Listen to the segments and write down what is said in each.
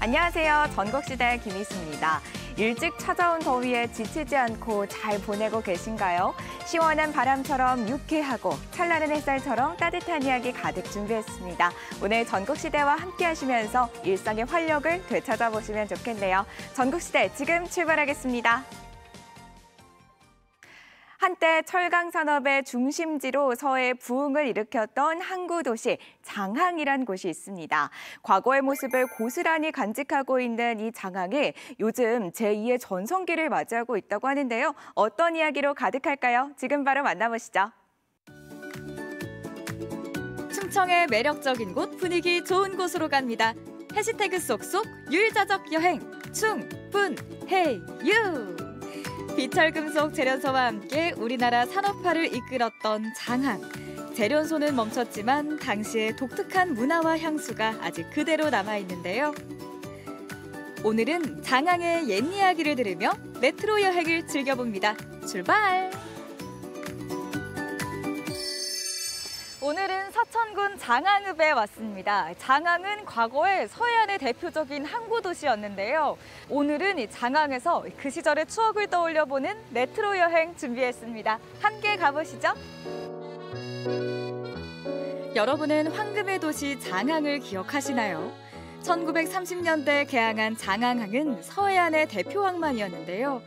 안녕하세요. 전국시대 김희수입니다. 일찍 찾아온 더위에 지치지 않고 잘 보내고 계신가요? 시원한 바람처럼 유쾌하고 찬란한 햇살처럼 따뜻한 이야기 가득 준비했습니다. 오늘 전국시대와 함께 하시면서 일상의 활력을 되찾아보시면 좋겠네요. 전국시대 지금 출발하겠습니다. 한때 철강 산업의 중심지로 서해 부흥을 일으켰던 항구 도시 장항이란 곳이 있습니다. 과거의 모습을 고스란히 간직하고 있는 이 장항이 요즘 제2의 전성기를 맞이하고 있다고 하는데요. 어떤 이야기로 가득할까요? 지금 바로 만나보시죠. 충청의 매력적인 곳, 분위기 좋은 곳으로 갑니다. 해시태그 쏙쏙 유유자적 여행 충분해유. 비철금속 재련소와 함께 우리나라 산업화를 이끌었던 장항. 재련소는 멈췄지만 당시의 독특한 문화와 향수가 아직 그대로 남아있는데요. 오늘은 장항의 옛 이야기를 들으며 레트로 여행을 즐겨봅니다. 출발! 오늘은 서천군 장항읍에 왔습니다. 장항은 과거에 서해안의 대표적인 항구 도시였는데요. 오늘은 이 장항에서 그 시절의 추억을 떠올려보는 레트로 여행 준비했습니다. 함께 가보시죠. 여러분은 황금의 도시 장항을 기억하시나요? 1930년대 개항한 장항항은 서해안의 대표 항만이었는데요.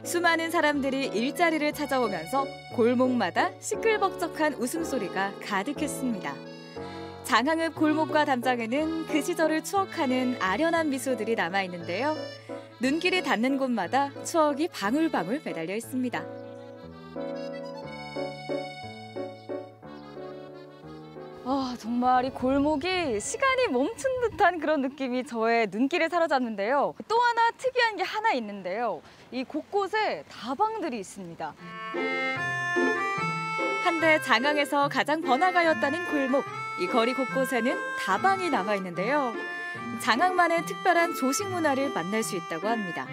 수많은 사람들이 일자리를 찾아오면서 골목마다 시끌벅적한 웃음소리가 가득했습니다. 장항읍 골목과 담장에는 그 시절을 추억하는 아련한 미소들이 남아있는데요. 눈길이 닿는 곳마다 추억이 방울방울 매달려 있습니다. 정말 이 골목이 시간이 멈춘 듯한 그런 느낌이 저의 눈길을 사로잡는데요. 또 하나 특이한 게 하나 있는데요. 이 곳곳에 다방들이 있습니다. 한때 장항에서 가장 번화가였다는 골목. 이 거리 곳곳에는 다방이 남아있는데요. 장항만의 특별한 조식 문화를 만날 수 있다고 합니다.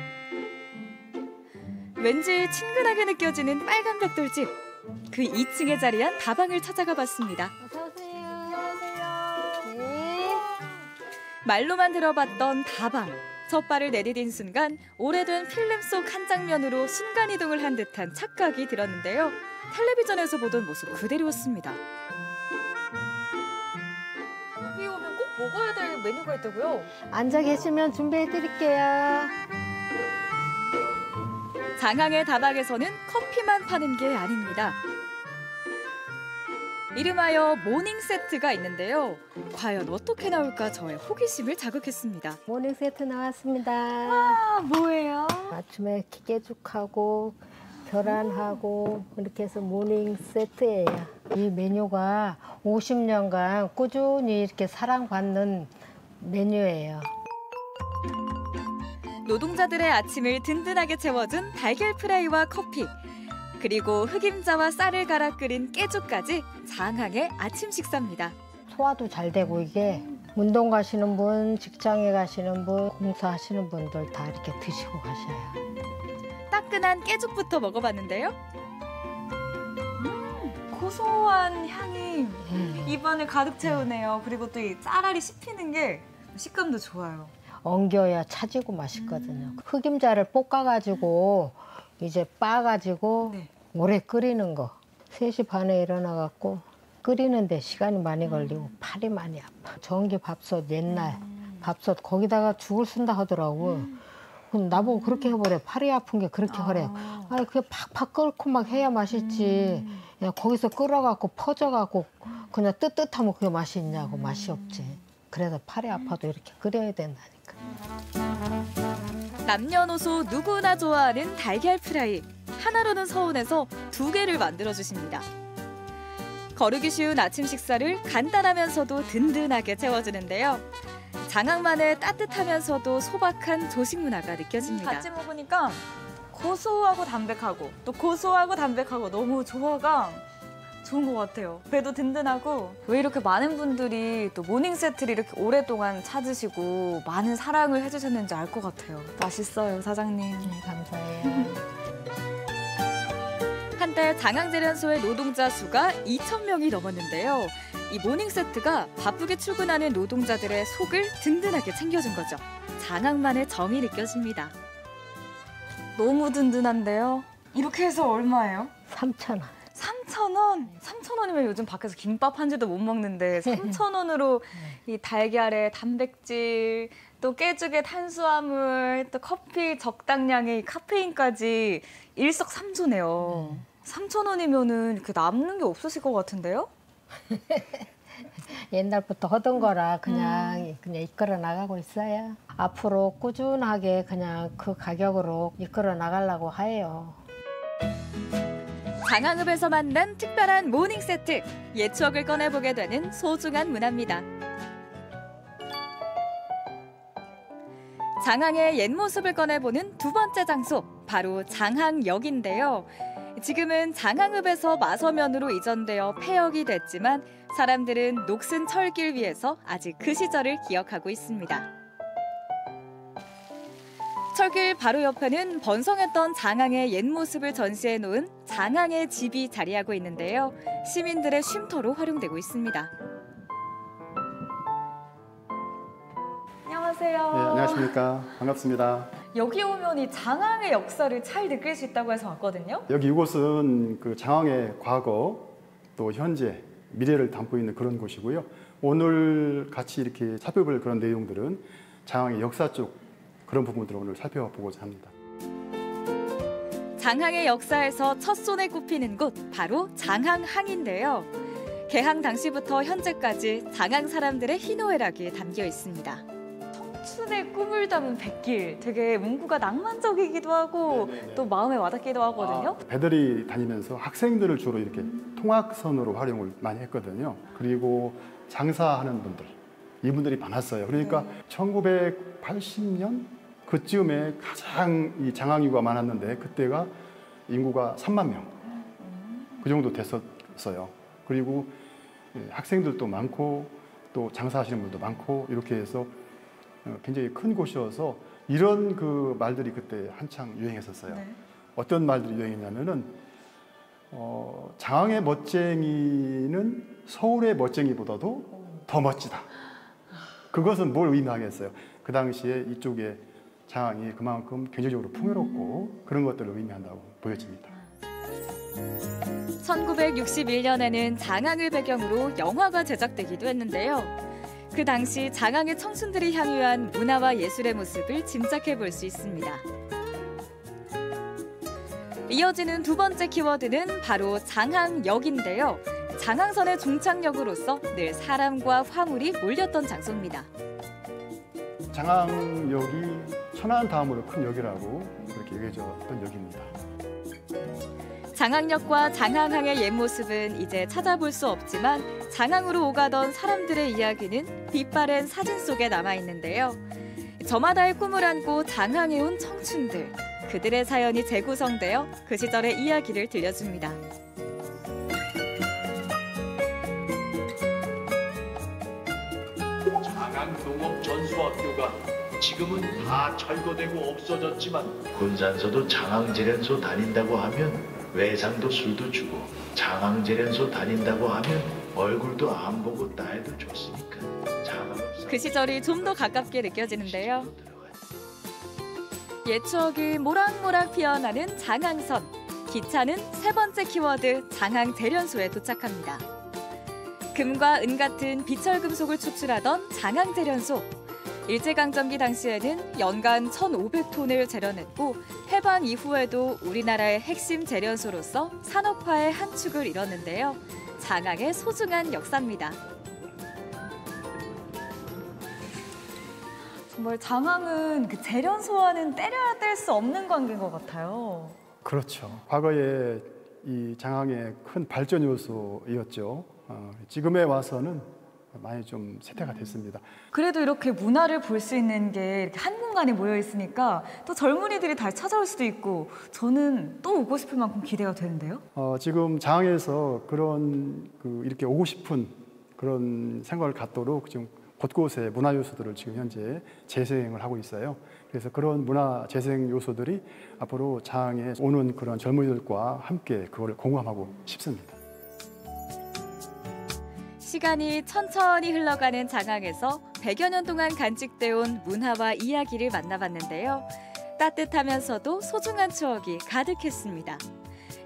왠지 친근하게 느껴지는 빨간 벽돌집. 그 2층에 자리한 다방을 찾아가 봤습니다. 말로만 들어봤던 다방. 첫 발을 내디딘 순간 오래된 필름 속 한 장면으로 순간이동을 한 듯한 착각이 들었는데요. 텔레비전에서 보던 모습 그대로였습니다. 여기 오면 꼭 먹어야 될 메뉴가 있다고요? 앉아 계시면 준비해드릴게요. 장항의 다방에서는 커피만 파는 게 아닙니다. 이름하여 모닝 세트가 있는데요. 과연 어떻게 나올까 저의 호기심을 자극했습니다. 모닝 세트 나왔습니다. 와, 뭐예요? 아침에 기계죽하고 계란하고 이렇게 해서 모닝 세트예요. 이 메뉴가 50년간 꾸준히 이렇게 사랑받는 메뉴예요. 노동자들의 아침을 든든하게 채워준 달걀 프라이와 커피. 그리고 흑임자와 쌀을 갈아 끓인 깨죽까지 장항의 아침 식사입니다. 소화도 잘 되고 이게 운동 가시는 분, 직장에 가시는 분, 공사하시는 분들 다 이렇게 드시고 가셔요. 따끈한 깨죽부터 먹어봤는데요. 고소한 향이 입안을 가득 채우네요. 그리고 또 이 쌀알이 씹히는 게 식감도 좋아요. 엉겨야 차지고 맛있거든요. 흑임자를 볶아가지고 이제 빻아가지고 네. 오래 끓이는 거. 3시 반에 일어나갖고 끓이는데 시간이 많이 걸리고 팔이 많이 아파. 전기 밥솥 옛날 밥솥 거기다가 죽을 쓴다 하더라고. 그럼 나보고 그렇게 해보래. 팔이 아픈 게 그렇게 하래. 아니 그냥 팍팍 끓고 막 해야 맛있지. 그냥 거기서 끓어갖고 퍼져갖고 그냥 뜨뜻하면 그게 맛이 있냐고. 맛이 없지. 그래서 팔이 아파도 이렇게 끓여야 된다니까. 남녀노소 누구나 좋아하는 달걀 프라이. 하나로는 서운해서 2개를 만들어주십니다. 거르기 쉬운 아침 식사를 간단하면서도 든든하게 채워주는데요. 장항만의 따뜻하면서도 소박한 조식 문화가 느껴집니다. 같이 먹으니까 고소하고 담백하고 또 고소하고 담백하고 너무 조화가 좋은 것 같아요. 배도 든든하고 왜 이렇게 많은 분들이 또 모닝 세트를 이렇게 오랫동안 찾으시고 많은 사랑을 해주셨는지 알 것 같아요. 맛있어요, 사장님. 네, 감사해요. 한때 장항재련소의 노동자 수가 2,000명이 넘었는데요. 이 모닝 세트가 바쁘게 출근하는 노동자들의 속을 든든하게 챙겨준 거죠. 장항만의 정이 느껴집니다. 너무 든든한데요? 이렇게 해서 얼마예요? 3,000원. 3,000원? 3,000원이면 요즘 밖에서 김밥 한 줄도 못 먹는데 3,000원으로 이 달걀에 단백질, 또 깨죽에 탄수화물, 또 커피 적당량의 카페인까지 일석삼조네요. 3,000원이면은 그 남는 게 없으실 것 같은데요? 옛날부터 하던 거라 그냥 이끌어 나가고 있어요. 앞으로 꾸준하게 그냥 그 가격으로 이끌어 나가려고 해요. 장항읍에서 만난 특별한 모닝 세트. 옛 추억을 꺼내보게 되는 소중한 문화입니다. 장항의 옛 모습을 꺼내보는 두 번째 장소, 바로 장항역인데요. 지금은 장항읍에서 마서면으로 이전되어 폐역이 됐지만 사람들은 녹슨 철길 위에서 아직 그 시절을 기억하고 있습니다. 철길 바로 옆에는 번성했던 장항의 옛 모습을 전시해 놓은 장항의 집이 자리하고 있는데요. 시민들의 쉼터로 활용되고 있습니다. 안녕하세요. 네, 안녕하십니까. 반갑습니다. 여기 오면 이 장항의 역사를 잘 느낄 수 있다고 해서 왔거든요. 여기 이곳은 그 장항의 과거, 또 현재, 미래를 담고 있는 그런 곳이고요. 오늘 같이 이렇게 살펴볼 그런 내용들은 장항의 역사 쪽 그런 부분들을 오늘 살펴보고자 합니다. 장항의 역사에서 첫손에 꼽히는 곳, 바로 장항항인데요. 개항 당시부터 현재까지 장항 사람들의 희노애락이 담겨 있습니다. 청춘의 꿈을 담은 뱃길, 되게 문구가 낭만적이기도 하고 또 마음에 와닿기도 하거든요. 배들이 다니면서 학생들을 주로 이렇게 통학선으로 활용을 많이 했거든요. 그리고 장사하는 분들, 이분들이 많았어요. 그러니까 1980년 그쯤에 가장 이 장항인구가 많았는데 그때가 인구가 3만 명 그 정도 됐었어요. 그리고 학생들도 많고 또 장사하시는 분도 많고 이렇게 해서 굉장히 큰 곳이어서 이런 그 말들이 그때 한창 유행했었어요. 네. 어떤 말들이 유행했냐면은 장항의 멋쟁이는 서울의 멋쟁이보다도 더 멋지다. 그것은 뭘 의미하겠어요? 그 당시에 이쪽에 장항이 그만큼 경제적으로 풍요롭고 그런 것들을 의미한다고 보여집니다. 1961년에는 장항을 배경으로 영화가 제작되기도 했는데요. 그 당시 장항의 청춘들이 향유한 문화와 예술의 모습을 짐작해 볼 수 있습니다. 이어지는 두 번째 키워드는 바로 장항역인데요. 장항선의 종착역으로서 늘 사람과 화물이 몰렸던 장소입니다. 장항역이 천안 다음으로 큰 역이라고 그렇게 얘기해줬던 역입니다. 장항역과 장항항의 옛 모습은 이제 찾아볼 수 없지만 장항으로 오가던 사람들의 이야기는 빛바랜 사진 속에 남아있는데요. 저마다의 꿈을 안고 장항에 온 청춘들, 그들의 사연이 재구성되어 그 시절의 이야기를 들려줍니다. 장항농업전수학교가 지금은 다 철거되고 없어졌지만 군산서도 장항제련소 다닌다고 하면 외상도 술도 주고 장항제련소 다닌다고 하면 얼굴도 안 보고 딸도 줬으니까 그 시절이 좀 더 가깝게 느껴지는데요. 옛 추억이 모락모락 피어나는 장항선. 기차는 세 번째 키워드 장항제련소에 도착합니다. 금과 은 같은 비철금속을 추출하던 장항제련소. 일제강점기 당시에는 연간 1,500톤을 제련했고 해방 이후에도 우리나라의 핵심 제련소로서 산업화의 한 축을 이뤘는데요. 장항의 소중한 역사입니다. 정말 장항은 그 제련소와는 때려야 뗄 수 없는 관계인 것 같아요. 그렇죠. 과거에 이 장항의 큰 발전 요소였죠. 지금에 와서는 많이 좀 쇠퇴가 됐습니다. 그래도 이렇게 문화를 볼 수 있는 게 이렇게 한 공간에 모여 있으니까 또 젊은이들이 다시 찾아올 수도 있고 저는 또 오고 싶을 만큼 기대가 되는데요. 지금 장항에서 그런 이렇게 오고 싶은 그런 생각을 갖도록 지금 곳곳에 문화 요소들을 지금 현재 재생을 하고 있어요. 그래서 그런 문화 재생 요소들이 앞으로 장항에 오는 그런 젊은이들과 함께 그거를 공감하고 싶습니다. 시간이 천천히 흘러가는 장항에서 100여 년 동안 간직돼 온 문화와 이야기를 만나봤는데요. 따뜻하면서도 소중한 추억이 가득했습니다.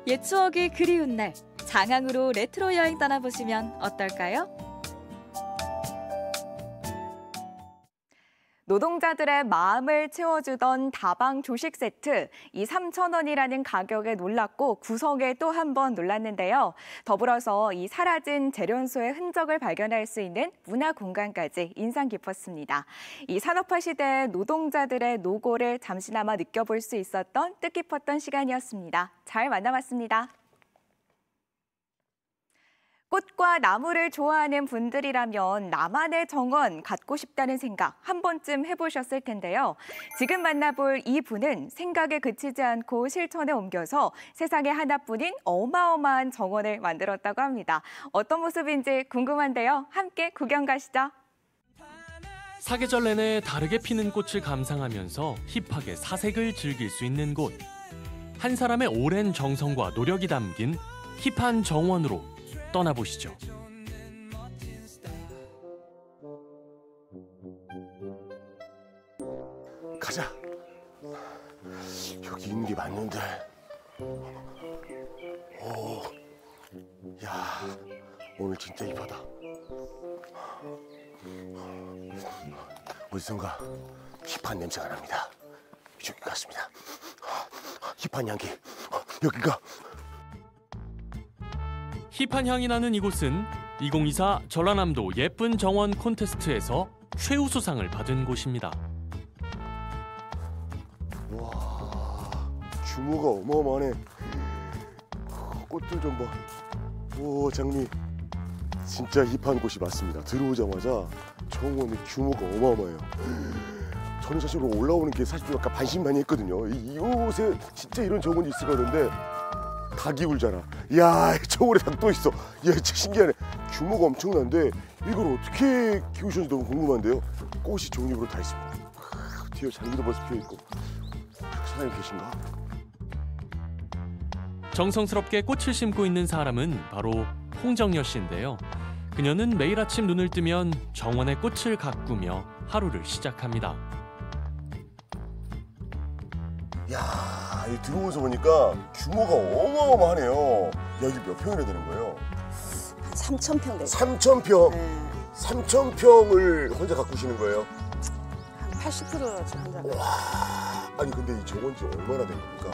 옛 추억이 그리운 날, 장항으로 레트로 여행 떠나보시면 어떨까요? 노동자들의 마음을 채워주던 다방 조식 세트, 이 3,000원이라는 가격에 놀랐고 구성에 또 한 번 놀랐는데요. 더불어서 이 사라진 재련소의 흔적을 발견할 수 있는 문화 공간까지 인상 깊었습니다. 이 산업화 시대의 노동자들의 노고를 잠시나마 느껴볼 수 있었던 뜻깊었던 시간이었습니다. 잘 만나봤습니다. 꽃과 나무를 좋아하는 분들이라면 나만의 정원 갖고 싶다는 생각 한 번쯤 해보셨을 텐데요. 지금 만나볼 이분은 생각에 그치지 않고 실천에 옮겨서 세상에 하나뿐인 어마어마한 정원을 만들었다고 합니다. 어떤 모습인지 궁금한데요. 함께 구경 가시죠. 사계절 내내 다르게 피는 꽃을 감상하면서 힙하게 사색을 즐길 수 있는 곳. 한 사람의 오랜 정성과 노력이 담긴 힙한 정원으로 떠나보시죠. 가자. 여기 있는 게 맞는데. 오, 야, 오늘 진짜 힙하다. 어디선가 힙한 냄새가 납니다. 이쪽인 것 같습니다. 힙한 향기. 여기가. 힙한 향이 나는 이곳은 2024 전라남도 예쁜 정원 콘테스트에서 최우수상을 받은 곳입니다. 와, 규모가 어마어마하네. 꽃들 좀 봐. 오, 장미. 진짜 힙한 곳이 맞습니다. 들어오자마자 정원의 규모가 어마어마해요. 저는 사실 올라오는 게 사실 좀 약간 반신반의했거든요. 이곳에 진짜 이런 정원이 있을까 그러는데 닭이 울잖아. 이야, 정원에 닭도 있어. 이야, 진짜 신기하네. 규모가 엄청난데 이걸 어떻게 키우셨는지 너무 궁금한데요. 꽃이 종류별로 다 있습니다. 뒤에 장미도 벌써 피어있고. 사장님 계신가? 정성스럽게 꽃을 심고 있는 사람은 바로 홍정여 씨인데요. 그녀는 매일 아침 눈을 뜨면 정원에 꽃을 가꾸며 하루를 시작합니다. 야, 여기 들어오서 보니까 규모가 어마어마하네요. 여기 몇 평이나 되는 거예요? 한 3,000평 되죠. 3,000평. 네. 3,000평을 혼자 가꾸시는 거예요? 한 80% 혼자. 와, 아니 근데 이 정원지 얼마나 된 겁니까?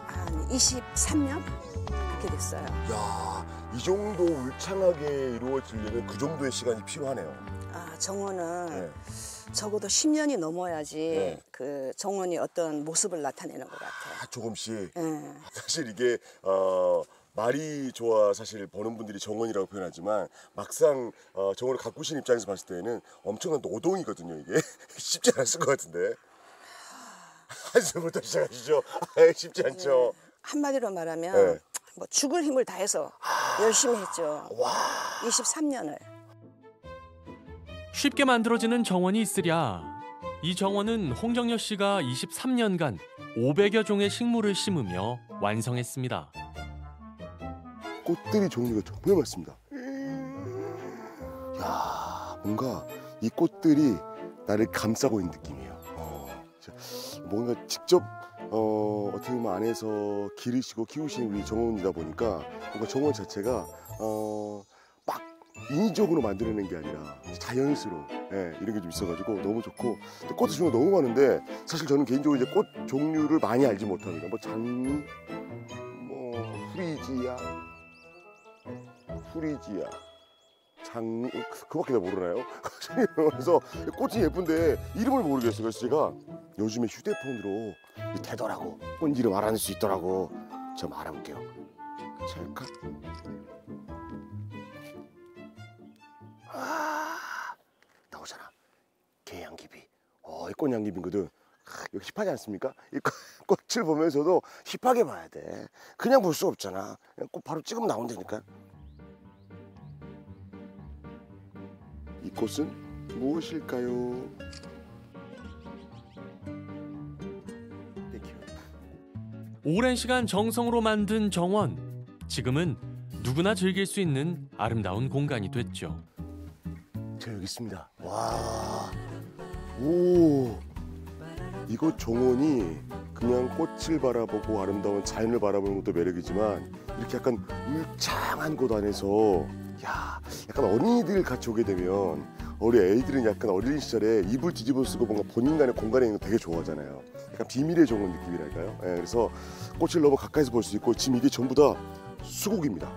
한 23년 그렇게 됐어요. 야, 이 정도 울창하게 이루어지려면 그 정도의 시간이 필요하네요. 아, 정원은 네. 적어도 10년이 넘어야지 네. 그 정원이 어떤 모습을 나타내는 것 같아요. 조금씩. 네. 사실 이게 말이 좋아 사실 보는 분들이 정원이라고 표현하지만 막상 정원을 가꾸신 입장에서 봤을 때는 엄청난 노동이거든요. 이게 쉽지 않았을 것 같은데. 한숨부터 시작하시죠. 쉽지 않죠. 네. 한마디로 말하면 네. 뭐 죽을 힘을 다해서 열심히 했죠. 와. 23년을. 쉽게 만들어지는 정원이 있으랴. 이 정원은 홍정여 씨가 23년간 500여 종의 식물을 심으며 완성했습니다. 꽃들이 종류가 정말 많습니다. 야, 뭔가 이 꽃들이 나를 감싸고 있는 느낌이에요. 뭔가 직접 어떻게 보면 안에서 기르시고 키우시는 우리 정원이다 보니까 뭔가 정원 자체가 막 인위적으로 만들어낸 게 아니라 자연스러운 이런 게 좀 있어가지고 너무 좋고 꽃의 종류가 너무 많은데 사실 저는 개인적으로 이제 꽃 종류를 많이 알지 못합니다. 뭐 장미, 뭐 후리지아, 장미 그밖에 다 모르나요? 그래서 꽃이 예쁜데 이름을 모르겠어요. 그래서 제가 요즘에 휴대폰으로 되더라고 꽃 이름 알아낼 수 있더라고. 좀 알아볼게요. 찰칵. 나오잖아. 개양귀비. 이 꽃양귀비거든. 이거 힙하지 않습니까? 이 꽃을 보면서도 힙하게 봐야 돼. 그냥 볼 수 없잖아. 그냥 꽃 바로 찍으면 나온다니까. 이 꽃은 무엇일까요? 오랜 시간 정성으로 만든 정원. 지금은 누구나 즐길 수 있는 아름다운 공간이 됐죠. 저 여기 있습니다. 와, 오, 이곳 정원이 그냥 꽃을 바라보고 아름다운 자연을 바라보는 것도 매력이지만 이렇게 약간 울창한 곳 안에서 약간 어린이들 같이 오게 되면 우리 애들은 약간 어린 시절에 이불 뒤집어 쓰고 뭔가 본인간의 공간에 있는 거 되게 좋아하잖아요. 약간 비밀의 정원 느낌이랄까요? 예, 그래서 꽃을 너무 가까이서 볼 수 있고 지금 이게 전부 다 수국입니다.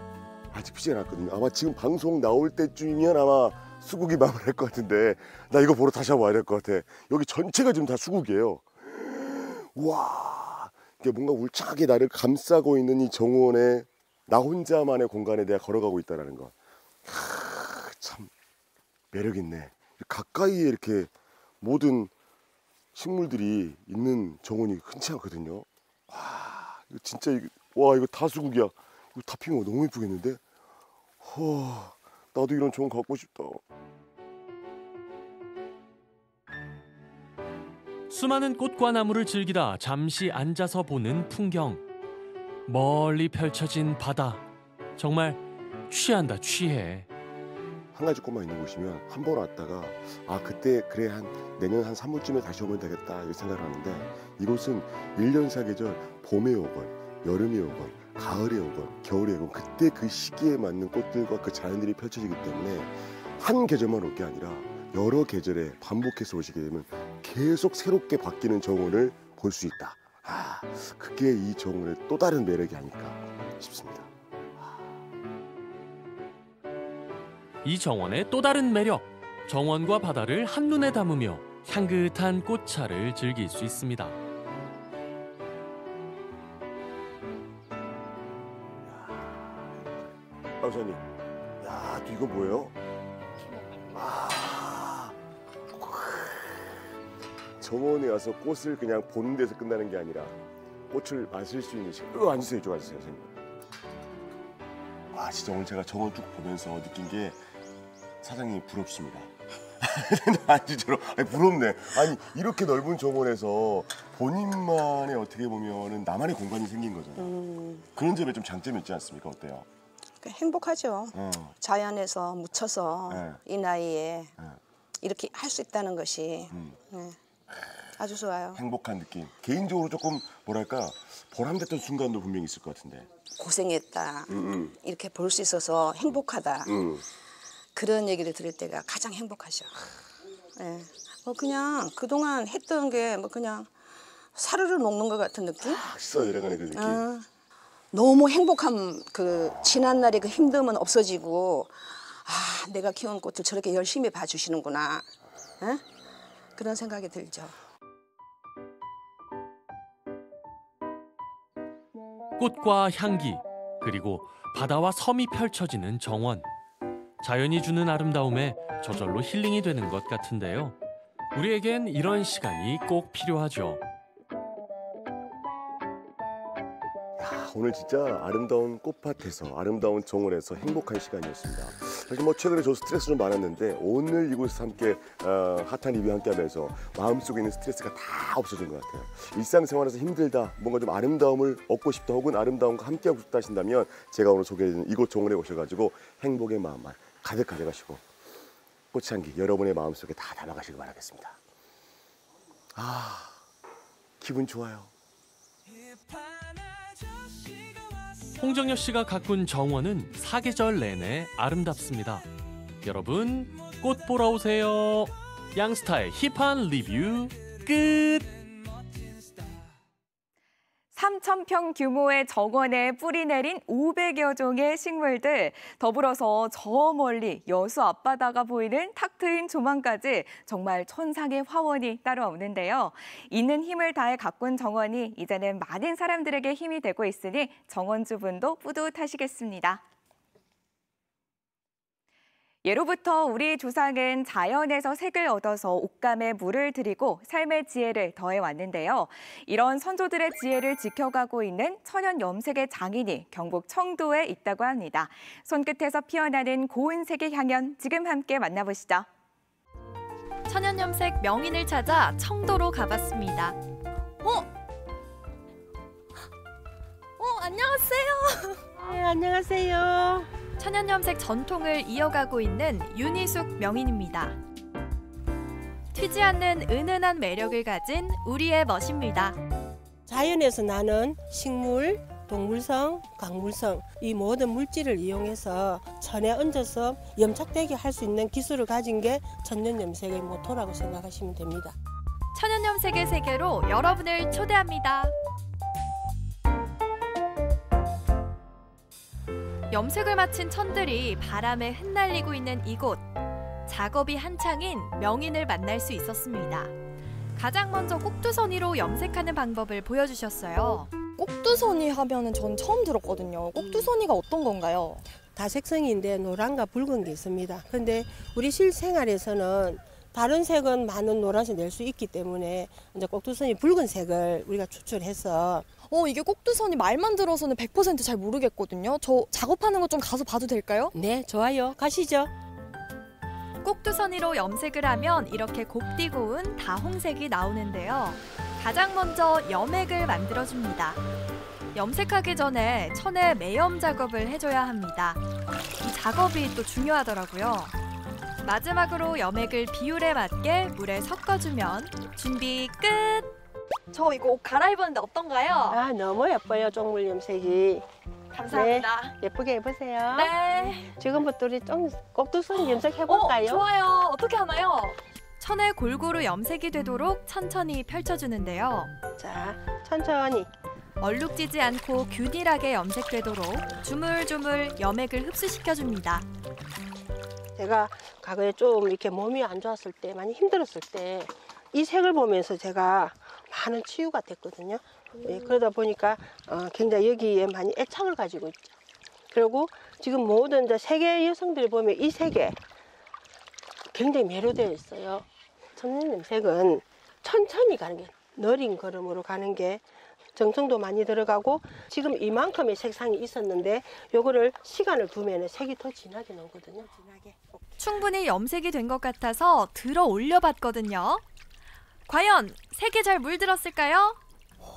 아직 피지 않았거든요. 아마 지금 방송 나올 때쯤이면 아마 수국이 마무리할 것 같은데 나 이거 보러 다시 한번 와야 될 것 같아. 여기 전체가 지금 다 수국이에요. 와, 이게 뭔가 울창하게 나를 감싸고 있는 이 정원에 나 혼자만의 공간에 내가 걸어가고 있다는 것. 참 매력 있네. 가까이에 이렇게 모든 식물들이 있는 정원이 흔치 않거든요. 와, 이거 진짜 이거 다 수국이야. 이거 다 피면 너무 예쁘겠는데? 나도 이런 정원 갖고 싶다. 수많은 꽃과 나무를 즐기다 잠시 앉아서 보는 풍경. 멀리 펼쳐진 바다. 정말 취한다, 취해. 한 가지 꽃만 있는 곳이면 한 번 왔다가 그때 그래 한 내년 한 3월쯤에 다시 오면 되겠다 이렇게 생각을 하는데 이곳은 1년 사계절 봄에 오건 여름에 오건 가을에 오건 겨울에 오건 그때 그 시기에 맞는 꽃들과 그 자연들이 펼쳐지기 때문에 한 계절만 올 게 아니라 여러 계절에 반복해서 오시게 되면 계속 새롭게 바뀌는 정원을 볼 수 있다. 그게 이 정원의 또 다른 매력이 아닐까 싶습니다. 이 정원의 또 다른 매력. 정원과 바다를 한눈에 담으며 향긋한 꽃차를 즐길 수 있습니다. 선생님, 또 이거 뭐예요? 정원에 와서 꽃을 그냥 보는 데서 끝나는 게 아니라 꽃을 마실 수 있는 시간. 앉으세요, 이쪽 앉으세요, 선생님. 진짜 오늘 제가 정원 쭉 보면서 느낀 게 사장님이 부럽습니다. 진짜로 부럽네. 이렇게 넓은 정원에서 본인만의 어떻게 보면은 나만의 공간이 생긴 거잖아요. 그런 점에 좀 장점이 있지 않습니까? 어때요? 행복하죠. 자연에서 묻혀서 이 나이에 이렇게 할 수 있다는 것이 아주 좋아요. 행복한 느낌. 개인적으로 조금 뭐랄까 보람됐던 순간도 분명히 있을 것 같은데. 고생했다. 이렇게 볼 수 있어서 행복하다. 그런 얘기를 들을 때가 가장 행복하죠. 그냥 그동안 했던 게 그냥 사르르 녹는 것 같은 느낌? 있어 내려가는 그 느낌. 너무 행복한 그 지난 날의 그 힘듦은 없어지고 내가 키운 꽃을 저렇게 열심히 봐주시는구나. 그런 생각이 들죠. 꽃과 향기, 그리고 바다와 섬이 펼쳐지는 정원. 자연이 주는 아름다움에 저절로 힐링이 되는 것 같은데요. 우리에겐 이런 시간이 꼭 필요하죠. 오늘 진짜 아름다운 꽃밭에서 아름다운 정원에서 행복한 시간이었습니다. 사실 최근에 저 스트레스 좀 많았는데 오늘 이곳에서 함께 핫한 리뷰 함께하면서 마음속에 있는 스트레스가 다 없어진 것 같아요. 일상생활에서 힘들다, 뭔가 좀 아름다움을 얻고 싶다 혹은 아름다움과 함께하고 싶다 하신다면 제가 오늘 소개해드린 이곳 정원에 오셔가지고 행복의 마음만 가득 가져가시고 꽃향기 여러분의 마음속에 다 담아가시길 바라겠습니다. 기분 좋아요. 홍정여 씨가 가꾼 정원은 사계절 내내 아름답습니다. 여러분, 꽃 보러 오세요. 양스타의 힙한 리뷰 끝! 3,000평 규모의 정원에 뿌리 내린 500여 종의 식물들, 더불어서 저 멀리 여수 앞바다가 보이는 탁 트인 조망까지 정말 천상의 화원이 따로 없는데요. 있는 힘을 다해 가꾼 정원이 이제는 많은 사람들에게 힘이 되고 있으니 정원주분도 뿌듯하시겠습니다. 예로부터 우리 조상은 자연에서 색을 얻어서 옷감에 물을 들이고 삶의 지혜를 더해왔는데요. 이런 선조들의 지혜를 지켜가고 있는 천연염색의 장인이 경북 청도에 있다고 합니다. 손끝에서 피어나는 고운색의 향연, 지금 함께 만나보시죠. 천연염색 명인을 찾아 청도로 가봤습니다. 안녕하세요. 네, 안녕하세요. 천연염색 전통을 이어가고 있는 윤희숙 명인입니다. 튀지 않는 은은한 매력을 가진 우리의 멋입니다. 자연에서 나는 식물, 동물성, 광물성 이 모든 물질을 이용해서 천에 얹어서 염착되게 할 수 있는 기술을 가진 게 천연염색의 모토라고 생각하시면 됩니다. 천연염색의 세계로 여러분을 초대합니다. 염색을 마친 천들이 바람에 흩날리고 있는 이곳. 작업이 한창인 명인을 만날 수 있었습니다. 가장 먼저 꼭두선이로 염색하는 방법을 보여주셨어요. 꼭두선이 하면은 전 처음 들었거든요. 꼭두선이가 어떤 건가요? 다색성인데 노란과 붉은 게 있습니다. 근데 우리 실생활에서는 다른 색은 많은 노란색 낼 수 있기 때문에 이제 꼭두선이 붉은 색을 우리가 추출해서 이게 꼭두선이 말만 들어서는 100% 잘 모르겠거든요. 저 작업하는 거 좀 가서 봐도 될까요? 네, 좋아요. 가시죠. 꼭두선이로 염색을 하면 이렇게 곱디고운 다홍색이 나오는데요. 가장 먼저 염액을 만들어줍니다. 염색하기 전에 천에 매염 작업을 해줘야 합니다. 이 작업이 또 중요하더라고요. 마지막으로 염액을 비율에 맞게 물에 섞어주면 준비 끝! 저 이거 옷 갈아입었는데 어떤가요? 아, 너무 예뻐요, 종물 염색이. 감사합니다. 네, 예쁘게 입으세요. 네. 지금부터 우리 좀 꼭두선 염색해볼까요? 좋아요. 어떻게 하나요? 천에 골고루 염색이 되도록 천천히 펼쳐주는데요. 자, 천천히. 얼룩지지 않고 균일하게 염색되도록 주물주물 염액을 흡수시켜줍니다. 제가 과거에 좀 이렇게 몸이 안 좋았을 때, 많이 힘들었을 때 이 색을 보면서 제가 많은 치유가 됐거든요. 예, 그러다 보니까 굉장히 여기에 많이 애착을 가지고 있죠. 그리고 지금 모든 세계 여성들이 보면 이 색에 굉장히 매료되어 있어요. 천연염색은 천천히 가는 게, 느린 걸음으로 가는 게 정성도 많이 들어가고 지금 이만큼의 색상이 있었는데 요거를 시간을 두면 색이 더 진하게 나오거든요. 진하게. 충분히 염색이 된 것 같아서 들어 올려봤거든요. 과연 색이 잘 물들었을까요?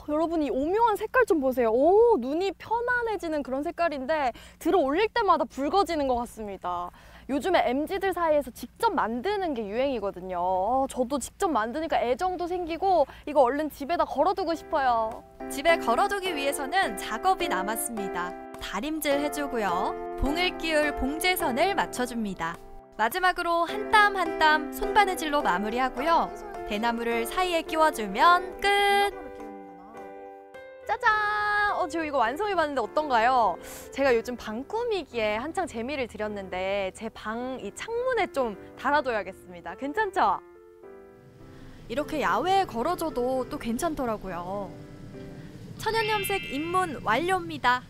여러분 이 오묘한 색깔 좀 보세요. 오, 눈이 편안해지는 그런 색깔인데 들어 올릴 때마다 붉어지는 것 같습니다. 요즘에 MZ들 사이에서 직접 만드는 게 유행이거든요. 저도 직접 만드니까 애정도 생기고 이거 얼른 집에다 걸어두고 싶어요. 집에 걸어두기 위해서는 작업이 남았습니다. 다림질 해주고요. 봉을 끼울 봉제선을 맞춰줍니다. 마지막으로 한 땀 한 땀 손바느질로 마무리하고요. 대나무를 사이에 끼워주면 끝! 짜잔! 저 이거 완성해봤는데 어떤가요? 제가 요즘 방 꾸미기에 한창 재미를 들였는데 제 방 이 창문에 좀 달아둬야겠습니다. 괜찮죠? 이렇게 야외에 걸어줘도 또 괜찮더라고요. 천연염색 입문 완료입니다.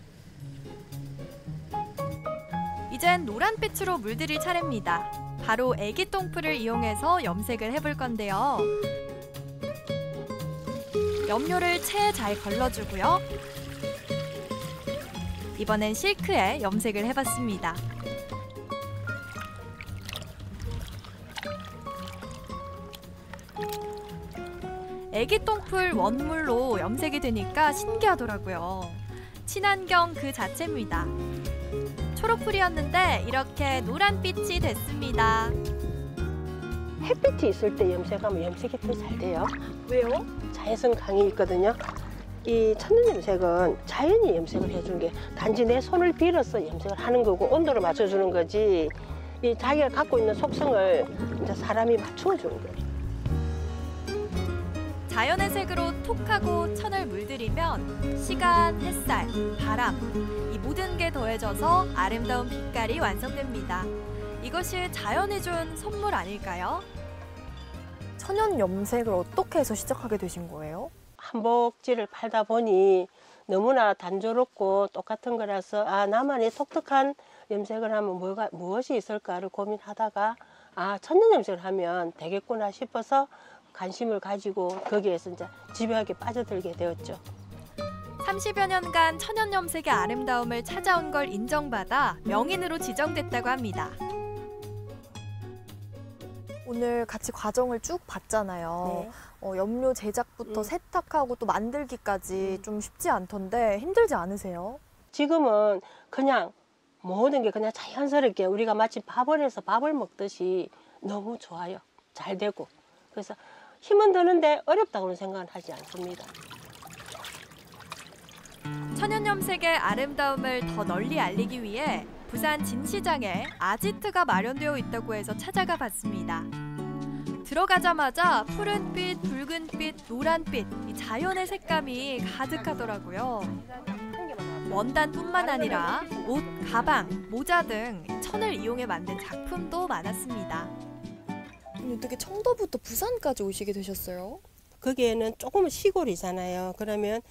이젠 노란빛으로 물들일 차례입니다. 바로 애기 똥풀을 이용해서 염색을 해볼 건데요. 염료를 체에 잘 걸러주고요. 이번엔 실크에 염색을 해봤습니다. 애기 똥풀 원물로 염색이 되니까 신기하더라고요. 친환경 그 자체입니다. 초록풀이었는데 이렇게 노란빛이 됐습니다. 햇빛이 있을 때 염색하면 염색이 더 잘 돼요. 왜요? 자외선 강이 있거든요. 이 천연염색은 자연이 염색을 해준 게 단지 내 손을 빌어서 염색을 하는 거고 온도를 맞춰주는 거지 이 자기가 갖고 있는 속성을 이제 사람이 맞춰주는 거예요. 자연의 색으로 톡하고 천을 물들이면 시간, 햇살, 바람 이 모든 게 더해져서 아름다운 빛깔이 완성됩니다. 이것이 자연이 준 선물 아닐까요? 천연 염색을 어떻게 해서 시작하게 되신 거예요? 한복지를 팔다 보니 너무나 단조롭고 똑같은 거라서 나만의 독특한 염색을 하면 무엇이 있을까를 고민하다가 천연염색을 하면 되겠구나 싶어서 관심을 가지고 거기에서 이제 집요하게 빠져들게 되었죠. 30여 년간 천연염색의 아름다움을 찾아온 걸 인정받아 명인으로 지정됐다고 합니다. 오늘 같이 과정을 쭉 봤잖아요. 네. 염료 제작부터 세탁하고 또 만들기까지 좀 쉽지 않던데 힘들지 않으세요? 지금은 그냥 모든 게 그냥 자연스럽게 우리가 마치 밥을 해서 밥을 먹듯이 너무 좋아요. 잘 되고. 그래서 힘은 드는데 어렵다고는 생각은 하지 않습니다. 천연염색의 아름다움을 더 널리 알리기 위해 부산 진시장에 아지트가 마련되어 있다고 해서 찾아가 봤습니다. 들어가자마자 푸른빛, 붉은빛, 노란빛, 이 자연의 색감이 가득하더라고요. 원단뿐만 아니라 옷, 가방, 모자 등 천을 이용해 만든 작품도 많았습니다. 어떻게 청도부터 부산까지 오시게 되셨어요? 거기에는 조금은 시골이잖아요. 그러면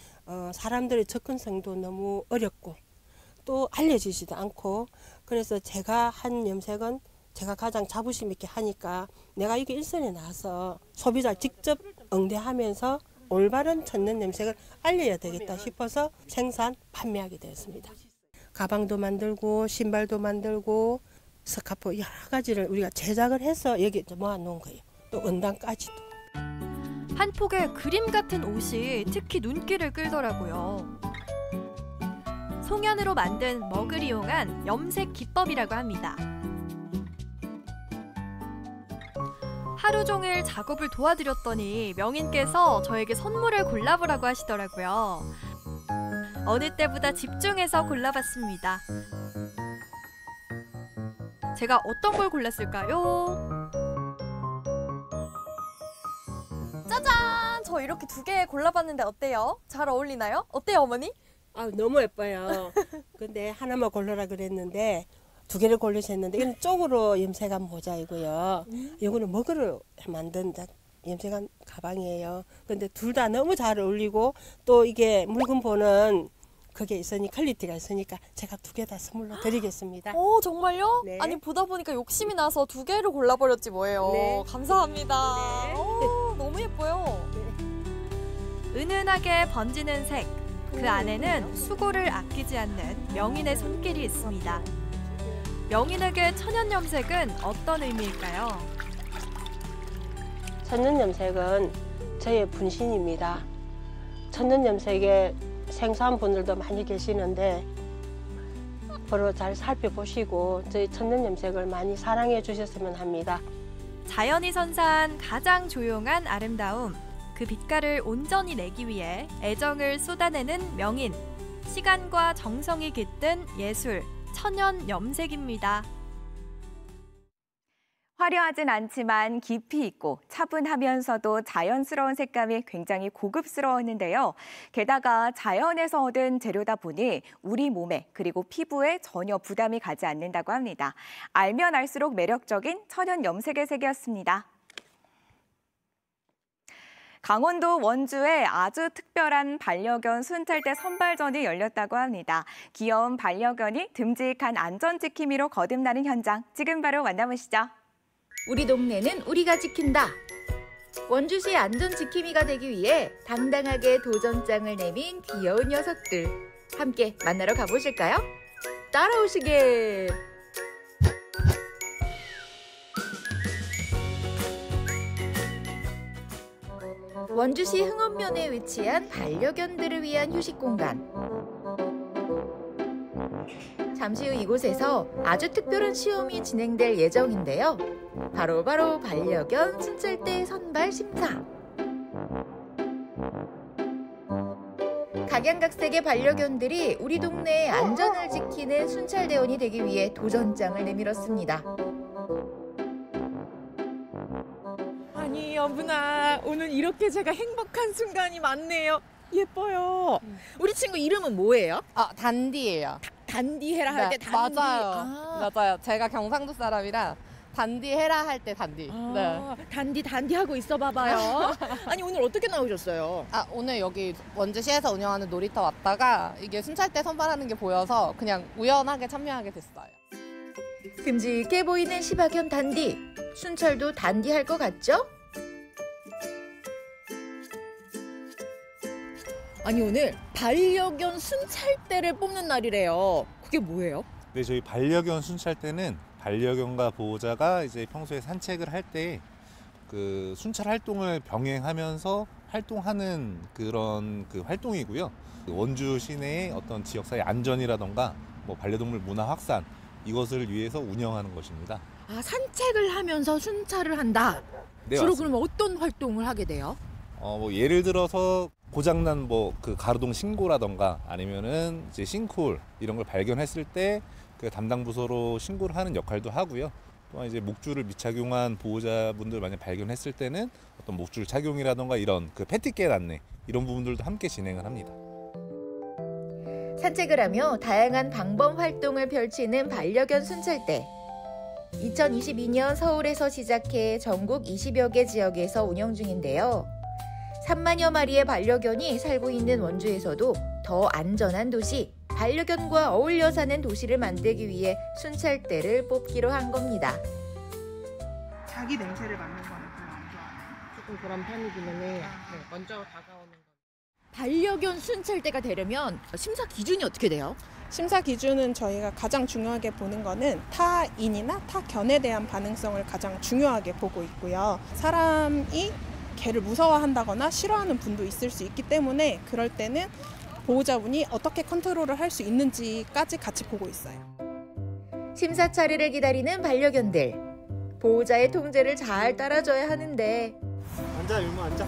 사람들의 접근성도 너무 어렵고 또 알려지지도 않고, 그래서 제가 한 염색은 제가 가장 자부심 있게 하니까 내가 이게 일선에 나와서 소비자를 직접 응대하면서 올바른 천연 염색을 알려야 되겠다 싶어서 생산, 판매하게 되었습니다. 가방도 만들고 신발도 만들고 스카프 여러 가지를 우리가 제작을 해서 여기 모아놓은 거예요. 또 원단까지도. 한 폭의 그림 같은 옷이 특히 눈길을 끌더라고요. 송연으로 만든 먹을 이용한 염색 기법이라고 합니다. 하루 종일 작업을 도와드렸더니 명인께서 저에게 선물을 골라보라고 하시더라고요. 어느 때보다 집중해서 골라봤습니다. 제가 어떤 걸 골랐을까요? 짜잔! 저 이렇게 2개 골라봤는데 어때요? 잘 어울리나요? 어때요, 어머니? 아, 너무 예뻐요. 근데 하나만 골라라 그랬는데 2개를 고르셨는데 이건 쪽으로 염색한 모자이고요. 이거는 먹으러 만든 염색한 가방이에요. 근데 둘 다 너무 잘 어울리고 또 이게 묽은 보는 그게 있으니 퀄리티가 있으니까 제가 2개 다 선물로 드리겠습니다. 오, 정말요? 네. 아니, 보다 보니까 욕심이 나서 2개를 골라버렸지 뭐예요. 네. 감사합니다. 네. 오, 너무 예뻐요. 은은하게 번지는 색. 그 안에는 수고를 아끼지 않는 명인의 손길이 있습니다. 명인에게 천연 염색은 어떤 의미일까요? 천연 염색은 저의 분신입니다. 천연 염색에 생소한 분들도 많이 계시는데 앞으로 잘 살펴보시고 저희 천연 염색을 많이 사랑해 주셨으면 합니다. 자연이 선사한 가장 조용한 아름다움. 그 빛깔을 온전히 내기 위해 애정을 쏟아내는 명인. 시간과 정성이 깃든 예술, 천연 염색입니다. 화려하진 않지만 깊이 있고 차분하면서도 자연스러운 색감이 굉장히 고급스러웠는데요. 게다가 자연에서 얻은 재료다 보니 우리 몸에 그리고 피부에 전혀 부담이 가지 않는다고 합니다. 알면 알수록 매력적인 천연 염색의 색이었습니다. 강원도 원주에 아주 특별한 반려견 순찰대 선발전이 열렸다고 합니다. 귀여운 반려견이 듬직한 안전지킴이로 거듭나는 현장, 지금 바로 만나보시죠. 우리 동네는 우리가 지킨다. 원주시 안전지킴이가 되기 위해 당당하게 도전장을 내민 귀여운 녀석들. 함께 만나러 가보실까요? 따라오시게! 원주시 흥원면에 위치한 반려견들을 위한 휴식 공간. 잠시 후 이곳에서 아주 특별한 시험이 진행될 예정인데요. 바로 반려견 순찰대 선발 심사. 각양각색의 반려견들이 우리 동네의 안전을 지키는 순찰대원이 되기 위해 도전장을 내밀었습니다. 아니 여분아, 오늘 이렇게 제가 행복한 순간이 많네요. 예뻐요. 우리 친구 이름은 뭐예요? 단디예요. 단디 해라 할 때 네, 단디. 맞아요. 맞아요. 제가 경상도 사람이라 단디 해라 할 때 단디. 네. 단디 하고 있어 봐봐요. 아니 오늘 어떻게 나오셨어요? 오늘 여기 원주시에서 운영하는 놀이터 왔다가 이게 순찰대 선발하는 게 보여서 그냥 우연하게 참여하게 됐어요. 듬직해 보이는 시바견 단디. 순찰도 단디 할 것 같죠? 아니 오늘 반려견 순찰대를 뽑는 날이래요. 그게 뭐예요? 네, 저희 반려견 순찰대는 반려견과 보호자가 이제 평소에 산책을 할 때 그 순찰 활동을 병행하면서 활동하는 그런 그 활동이고요. 원주 시내의 어떤 지역사회 안전이라던가 뭐 반려동물 문화 확산 이것을 위해서 운영하는 것입니다. 아, 산책을 하면서 순찰을 한다. 네, 주로 맞습니다. 그러면 어떤 활동을 하게 돼요? 뭐 예를 들어서 고장난 뭐 그 가로등 신고라던가 아니면은 이제 싱크홀 이런 걸 발견했을 때 그 담당 부서로 신고를 하는 역할도 하고요. 또한 이제 목줄을 미착용한 보호자분들 만약 발견했을 때는 어떤 목줄 착용이라던가 이런 그 패티켓 안내 이런 부분들도 함께 진행을 합니다. 산책을 하며 다양한 방범 활동을 펼치는 반려견 순찰대. 2022년 서울에서 시작해 전국 20여 개 지역에서 운영 중인데요. 3만여 마리의 반려견이 살고 있는 원주에서도 더 안전한 도시, 반려견과 어울려 사는 도시를 만들기 위해 순찰대를 뽑기로 한 겁니다. 자기 냄새를 맡는 거는 별로 안 좋아해요. 조금 그런 편이기는 해요. 먼저 다가오는 거. 반려견 순찰대가 되려면 심사 기준이 어떻게 돼요? 심사 기준은 저희가 가장 중요하게 보는 거는 타인이나 타견에 대한 반응성을 가장 중요하게 보고 있고요. 사람이 개를 무서워한다거나 싫어하는 분도 있을 수 있기 때문에 그럴 때는 보호자분이 어떻게 컨트롤을 할 수 있는지까지 같이 보고 있어요. 심사 차례를 기다리는 반려견들. 보호자의 통제를 잘 따라줘야 하는데 앉아, 율무 앉아.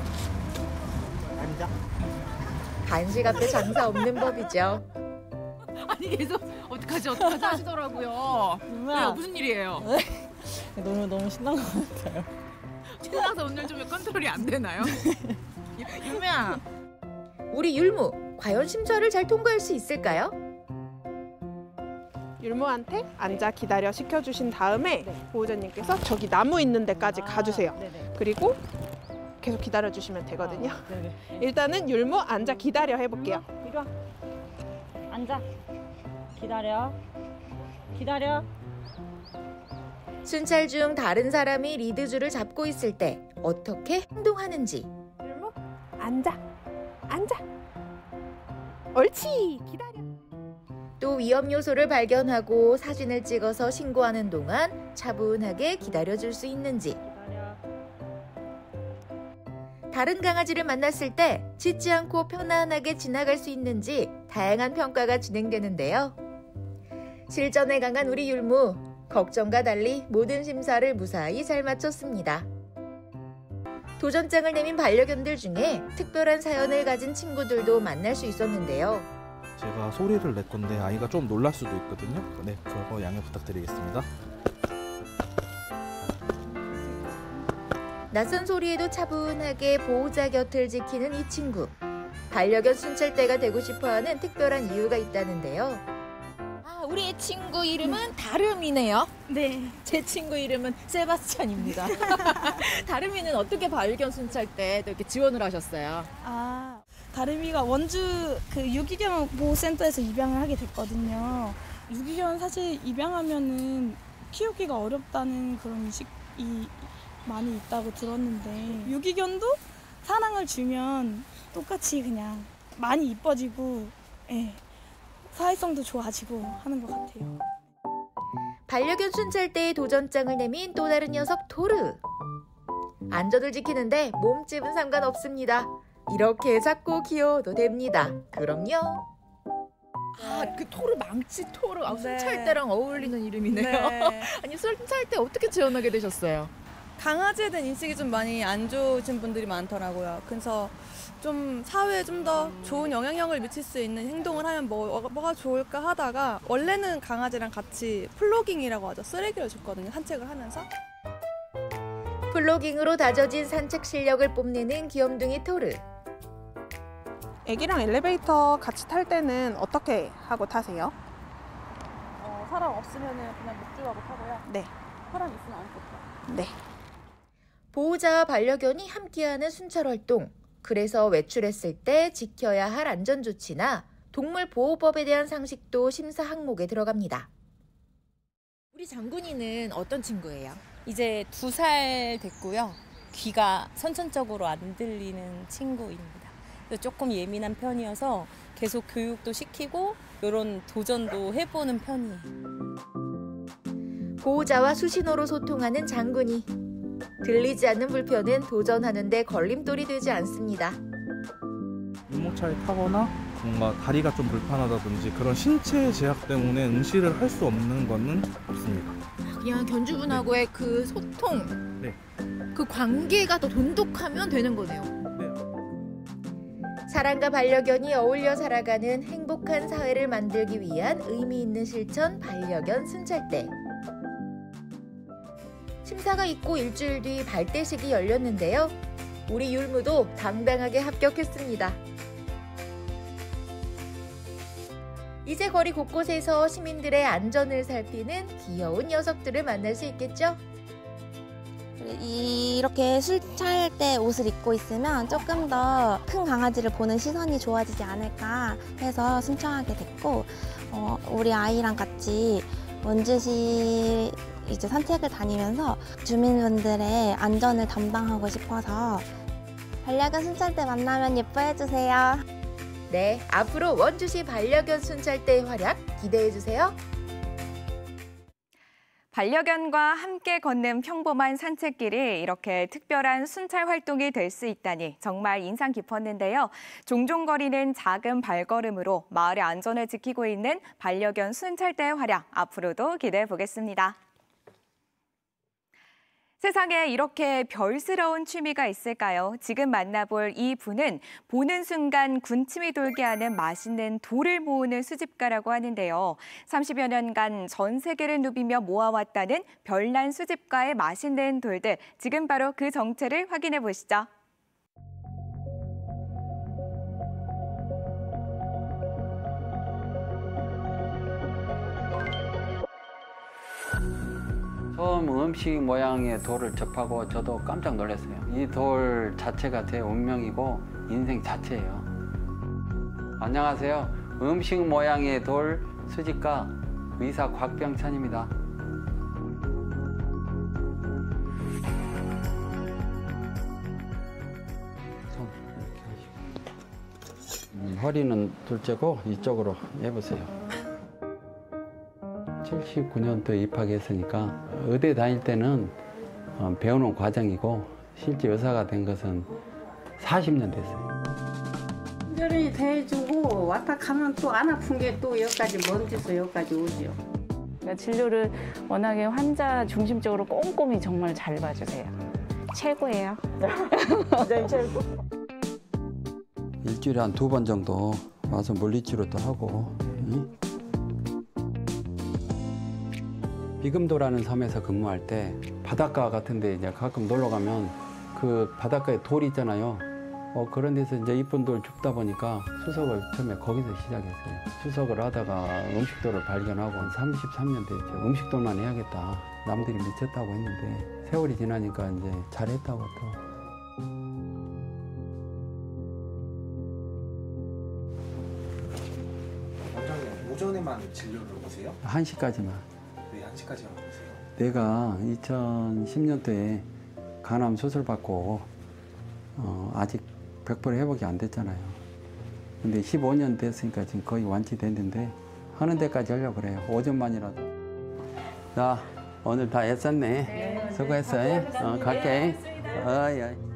앉아. 간식 앞에 장사 없는 법이죠. 아니 계속 어떡하지 하시더라고요. 왜요? 무슨 일이에요? 너무 신난 것 같아요. 신나서 오늘 좀 컨트롤이 안 되나요? 율무야. 우리 율무, 과연 심사를 잘 통과할 수 있을까요? 율무한테 앉아 기다려 시켜주신 다음에 보호자님께서 저기 나무 있는 데까지 가주세요. 그리고 계속 기다려주시면 되거든요. 일단은 율무 앉아 기다려 해볼게요. 이거 앉아. 기다려. 기다려. 순찰 중 다른 사람이 리드줄을 잡고 있을 때 어떻게 행동하는지. 율무 앉아. 앉아. 옳지. 기다려. 또 위험 요소를 발견하고 사진을 찍어서 신고하는 동안 차분하게 기다려줄 수 있는지. 다른 강아지를 만났을 때 짖지 않고 편안하게 지나갈 수 있는지 다양한 평가가 진행되는데요. 실전에 강한 우리 율무, 걱정과 달리 모든 심사를 무사히 잘 마쳤습니다. 도전장을 내민 반려견들 중에 특별한 사연을 가진 친구들도 만날 수 있었는데요. 제가 소리를 낼 건데 아이가 좀 놀랄 수도 있거든요. 네, 그거 양해 부탁드리겠습니다. 낯선 소리에도 차분하게 보호자 곁을 지키는 이 친구. 반려견 순찰대가 되고 싶어하는 특별한 이유가 있다는데요. 아, 우리 친구 이름은 다름이네요. 네, 제 친구 이름은 세바스찬입니다. 다름이는 어떻게 반려견 순찰대 이렇게 지원을 하셨어요? 아, 다름이가 원주 그 유기견 보호센터에서 입양을 하게 됐거든요. 유기견 사실 입양하면은 키우기가 어렵다는 그런 인식이 많이 있다고 들었는데 유기견도 사랑을 주면 똑같이 그냥 많이 이뻐지고 사회성도 좋아지고 하는 것 같아요. 반려견 순찰대의 도전장을 내민 또 다른 녀석 토르. 안전을 지키는데 몸집은 상관없습니다. 이렇게 작고 귀여워도 됩니다. 그럼요. 아, 그 토르 망치 토르. 아, 네. 순찰대랑 어울리는 이름이네요. 네. 아니, 순찰대 어떻게 지원하게 되셨어요? 강아지에 대한 인식이 좀 많이 안 좋으신 분들이 많더라고요. 그래서 좀 사회에 좀 더 좋은 영향력을 미칠 수 있는 행동을 하면 뭐가 좋을까 하다가 원래는 강아지랑 같이 플로깅이라고 하죠. 쓰레기를 줬거든요. 산책을 하면서. 플로깅으로 다져진 산책 실력을 뽐내는 귀염둥이 토르. 애기랑 엘리베이터 같이 탈 때는 어떻게 하고 타세요? 사람 없으면 그냥 목줄하고 타고요. 네. 사람 있으면 안 타요. 네. 보호자와 반려견이 함께하는 순찰 활동. 그래서 외출했을 때 지켜야 할 안전조치나 동물보호법에 대한 상식도 심사 항목에 들어갑니다. 우리 장군이는 어떤 친구예요? 이제 2살 됐고요. 귀가 선천적으로 안 들리는 친구입니다. 그래서 조금 예민한 편이어서 계속 교육도 시키고 이런 도전도 해보는 편이에요. 보호자와 수신호로 소통하는 장군이. 들리지 않는 불편은 도전하는 데 걸림돌이 되지 않습니다. 유모차에 타거나 뭔가 다리가 좀 불편하다든지 그런 신체 제약 때문에 응시를 할 수 없는 거는 없습니다. 그냥 견주분하고의 그 소통, 네. 그 관계가 더 돈독하면 되는 거네요. 사람과 반려견이 어울려 살아가는 행복한 사회를 만들기 위한 의미 있는 실천 반려견 순찰대. 심사가 있고 일주일 뒤 발대식이 열렸는데요. 우리 율무도 당당하게 합격했습니다. 이제 거리 곳곳에서 시민들의 안전을 살피는 귀여운 녀석들을 만날 수 있겠죠? 이렇게 순찰대 옷을 입고 있으면 조금 더 큰 강아지를 보는 시선이 좋아지지 않을까 해서 신청하게 됐고, 우리 아이랑 같이 원주시 이제 산책을 다니면서 주민분들의 안전을 담당하고 싶어서 반려견 순찰대 만나면 예뻐해주세요. 네, 앞으로 원주시 반려견 순찰대의 활약 기대해주세요. 반려견과 함께 걷는 평범한 산책길이 이렇게 특별한 순찰 활동이 될 수 있다니 정말 인상 깊었는데요. 종종 거리는 작은 발걸음으로 마을의 안전을 지키고 있는 반려견 순찰대의 활약 앞으로도 기대해 보겠습니다. 세상에 이렇게 별스러운 취미가 있을까요? 지금 만나볼 이 분은 보는 순간 군침이 돌게 하는 맛있는 돌을 모으는 수집가라고 하는데요. 30여 년간 전 세계를 누비며 모아왔다는 별난 수집가의 맛있는 돌들. 지금 바로 그 정체를 확인해 보시죠. 처음 음식 모양의 돌을 접하고 저도 깜짝 놀랐어요. 이 돌 자체가 제 운명이고 인생 자체예요. 안녕하세요. 음식 모양의 돌 수집가 의사 곽병찬입니다. 허리는 둘째고 이쪽으로 해보세요. 79년도에 입학했으니까 의대 다닐 때는 배우는 과정이고 실제 의사가 된 것은 40년 됐어요. 친절히 대해주고 왔다 가면 또 안 아픈 게 또 여기까지 먼지서 여기까지 오죠. 그러니까 진료를 워낙에 환자 중심적으로 꼼꼼히 정말 잘 봐주세요. 최고예요. 최고. 일주일에 한 2번 정도 와서 물리치료도 하고. 비금도라는 섬에서 근무할 때 바닷가 같은 데 이제 가끔 놀러 가면 그 바닷가에 돌이 있잖아요. 그런 데서 이제 이쁜 돌 줍다 보니까 수석을 처음에 거기서 시작했어요. 수석을 하다가 음식돌을 발견하고 한 33년 됐죠. 음식돌만 해야겠다. 남들이 미쳤다고 했는데 세월이 지나니까 이제 잘했다고 또. 원장님, 오전에만 진료를 오세요? 1시까지만. 왜 1시까지만 오세요? 내가 2010년도에 간암 수술 받고 아직 100% 회복이 안 됐잖아요. 근데 15년 됐으니까 지금 거의 완치됐는데 하는 데까지 하려고 그래요. 오전만이라도. 자, 오늘 다 애썼네. 네, 수고했어. 갈게. 어이.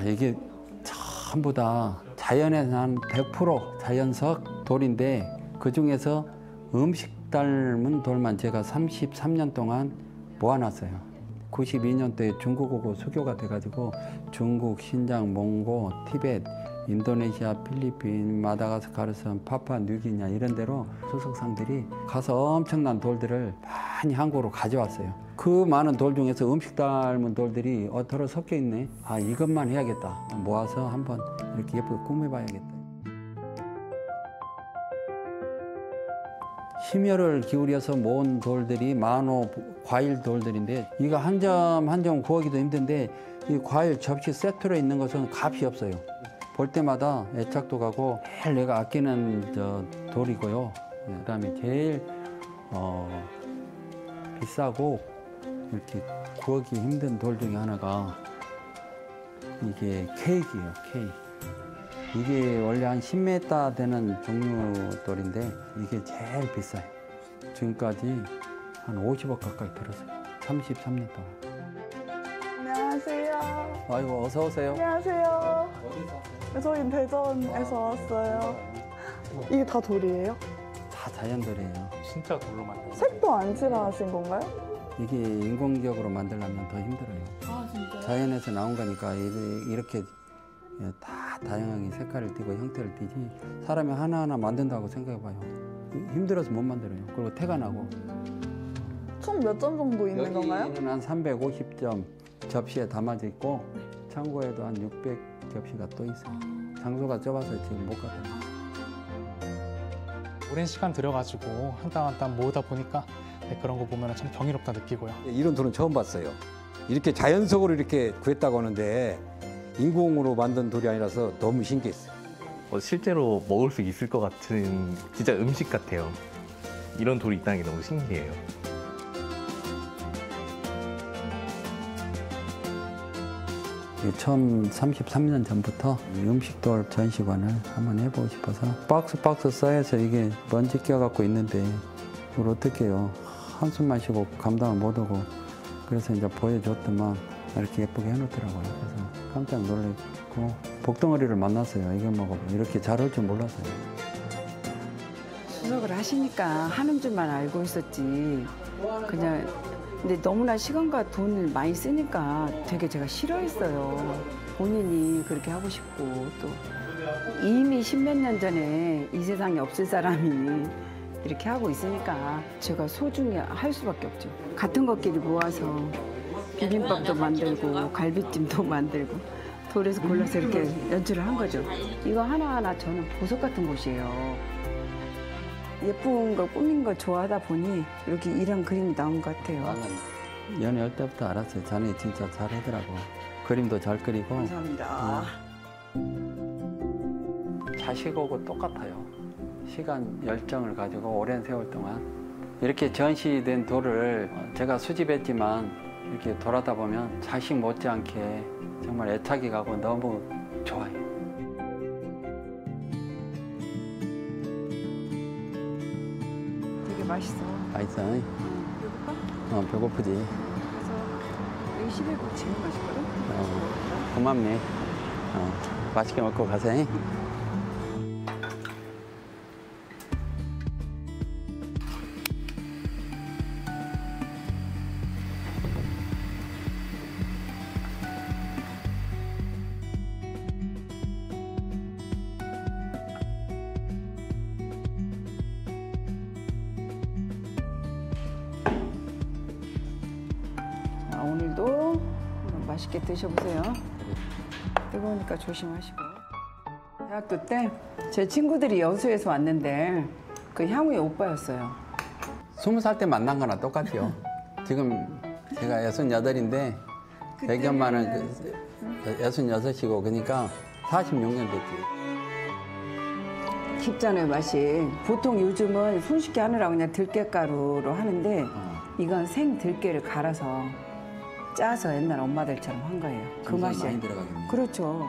이게 전부 다 자연에서 한 100% 자연석 돌인데 그중에서 음식 닮은 돌만 제가 33년 동안 모아놨어요. 92년도에 중국 오고 수교가 돼가지고 중국, 신장, 몽고, 티벳, 인도네시아, 필리핀, 마다가스카르 섬, 파푸아뉴기니아 이런 데로 수석상들이 가서 엄청난 돌들을 많이 한국으로 가져왔어요. 그 많은 돌 중에서 음식 닮은 돌들이 어터로 섞여 있네. 아, 이것만 해야겠다. 모아서 한번 이렇게 예쁘게 꾸며봐야겠다. 심혈을 기울여서 모은 돌들이 만호 과일 돌들인데 이거 한 점 한 점 구하기도 힘든데 이 과일 접시 세트로 있는 것은 값이 없어요. 볼 때마다 애착도 가고 제일 내가 아끼는 돌이고요. 그다음에 제일 비싸고 이렇게 구하기 힘든 돌 중에 하나가 이게 케이크예요. 케이크. 이게 원래 한 10m 되는 종류 돌인데 이게 제일 비싸요. 지금까지 한 50억 가까이 들었어요. 33년 동안. 안녕하세요. 아이고 어서 오세요. 안녕하세요. 저희 대전에서 왔어요. 이게 다 돌이에요? 다 자연돌이에요. 진짜 돌로 만든. 색도 안 칠하신 건가요? 이게 인공적으로 만들려면 더 힘들어요. 아 진짜요? 자연에서 나온 거니까 이렇게 다 다양하게 색깔을 띠고 형태를 띠지 사람이 하나하나 만든다고 생각해봐요. 힘들어서 못 만들어요. 그리고 태가 나고. 총 몇 점 정도 있는 건가요? 여기는 한 350점 접시에 담아져 있고 창고에도 한 600접시가 또 있어요. 장소가 좁아서 지금 못 가요. 오랜 시간 들여가지고 한 땀 한 땀 모으다 보니까 그런 거 보면 참 경이롭다 느끼고요. 이런 돌은 처음 봤어요. 이렇게 자연석으로 이렇게 구했다고 하는데 인공으로 만든 돌이 아니라서 너무 신기했어요. 실제로 먹을 수 있을 것 같은 진짜 음식 같아요. 이런 돌이 있다는 게 너무 신기해요. 처음 33년 전부터 음식돌 전시관을 한번 해보고 싶어서 박스 쌓여서 이게 먼지 껴갖고 있는데 이걸 어떻게 해요. 한숨만 쉬고 감당을 못하고 그래서 이제 보여줬더만 이렇게 예쁘게 해놓더라고요. 그래서 깜짝 놀랐고 복덩어리를 만났어요. 이거 먹어보고 이렇게 잘 할 줄 몰랐어요. 수석을 하시니까 하는 줄만 알고 있었지. 그냥 근데 너무나 시간과 돈을 많이 쓰니까 되게 제가 싫어했어요. 본인이 그렇게 하고 싶고 또 이미 10몇 년 전에 이 세상에 없을 사람이 이렇게 하고 있으니까 제가 소중히 할 수밖에 없죠. 같은 것끼리 모아서 비빔밥도 만들고 갈비찜도 만들고 돌에서 골라서 이렇게 연출을 한 거죠. 이거 하나하나 저는 보석 같은 곳이에요. 예쁜 걸 꾸민 걸 좋아하다 보니 이렇게 이런 그림이 나온 것 같아요. 연애할 때부터 알았어요. 자네 진짜 잘하더라고. 그림도 잘 그리고. 감사합니다. 자식하고 똑같아요. 시간 열정을 가지고 오랜 세월 동안 이렇게 전시된 돌을 제가 수집했지만 이렇게 돌아다 보면 자식 못지않게 정말 애착이 가고 너무 좋아요. 되게 맛있어. 맛있어. 배고파? 배고프지. 그래서 여기 시베국 제일 맛있거든? 고맙네. 맛있게 먹고 가세요. 오늘도 맛있게 드셔보세요. 뜨거우니까 조심하시고. 대학교 때 제 친구들이 여수에서 왔는데 그 향후의 오빠였어요. 20살 때 만난 거나 똑같죠. 지금 제가 68인데 배경만은 66이고 그러니까 46년 됐지. 깊잖아요, 맛이. 보통 요즘은 손쉽게 하느라고 그냥 들깨가루로 하는데 이건 생 들깨를 갈아서 짜서 옛날 엄마들처럼 한 거예요. 그 맛이 많이 들어가겠네. 그렇죠.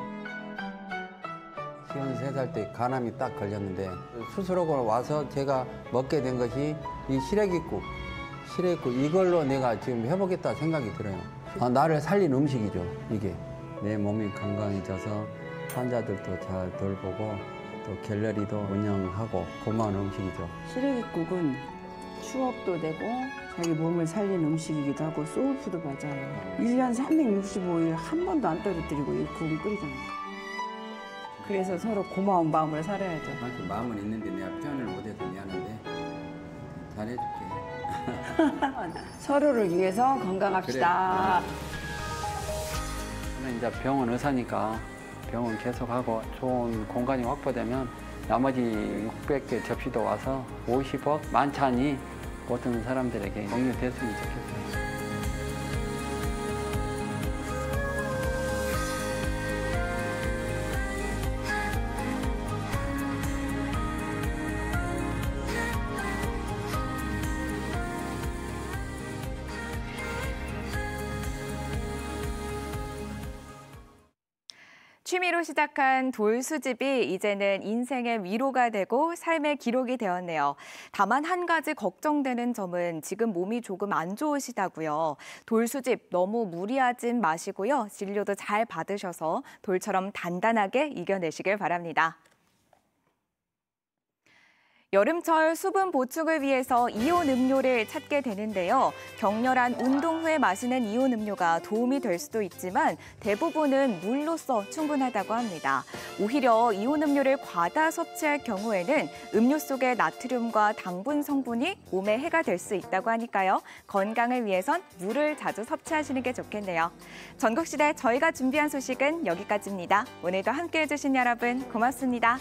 53살 때 간암이 딱 걸렸는데 수술하고 와서 제가 먹게 된 것이 이 시래기국 이걸로 내가 지금 해보겠다 생각이 들어요. 나를 살린 음식이죠. 이게 내 몸이 건강해져서 환자들도 잘 돌보고 또 갤러리도 운영하고 고마운 음식이죠. 시래기국은 추억도 되고 자기 몸을 살린 음식이기도 하고 소울푸드 맞아요. 1년 365일 한 번도 안 떨어뜨리고 이 국은 끓이잖아요. 그래서 서로 고마운 마음으로 살아야죠. 마음은 있는데 내가 표현을 못해서 미안한데 잘해줄게. 서로를 위해서 건강합시다. 저는 이제 병원 의사니까 병원 계속하고 좋은 공간이 확보되면 나머지 600개 접시도 와서 50억 만찬이 모든 사람들에게 공유됐으면 좋겠어요. 취미로 시작한 돌 수집이 이제는 인생의 위로가 되고 삶의 기록이 되었네요. 다만 한 가지 걱정되는 점은 지금 몸이 조금 안 좋으시다고요. 돌 수집 너무 무리하진 마시고요. 진료도 잘 받으셔서 돌처럼 단단하게 이겨내시길 바랍니다. 여름철 수분 보충을 위해서 이온 음료를 찾게 되는데요. 격렬한 운동 후에 마시는 이온 음료가 도움이 될 수도 있지만 대부분은 물로써 충분하다고 합니다. 오히려 이온 음료를 과다 섭취할 경우에는 음료 속의 나트륨과 당분 성분이 몸에 해가 될 수 있다고 하니까요. 건강을 위해선 물을 자주 섭취하시는 게 좋겠네요. 전국시대 저희가 준비한 소식은 여기까지입니다. 오늘도 함께해 주신 여러분 고맙습니다.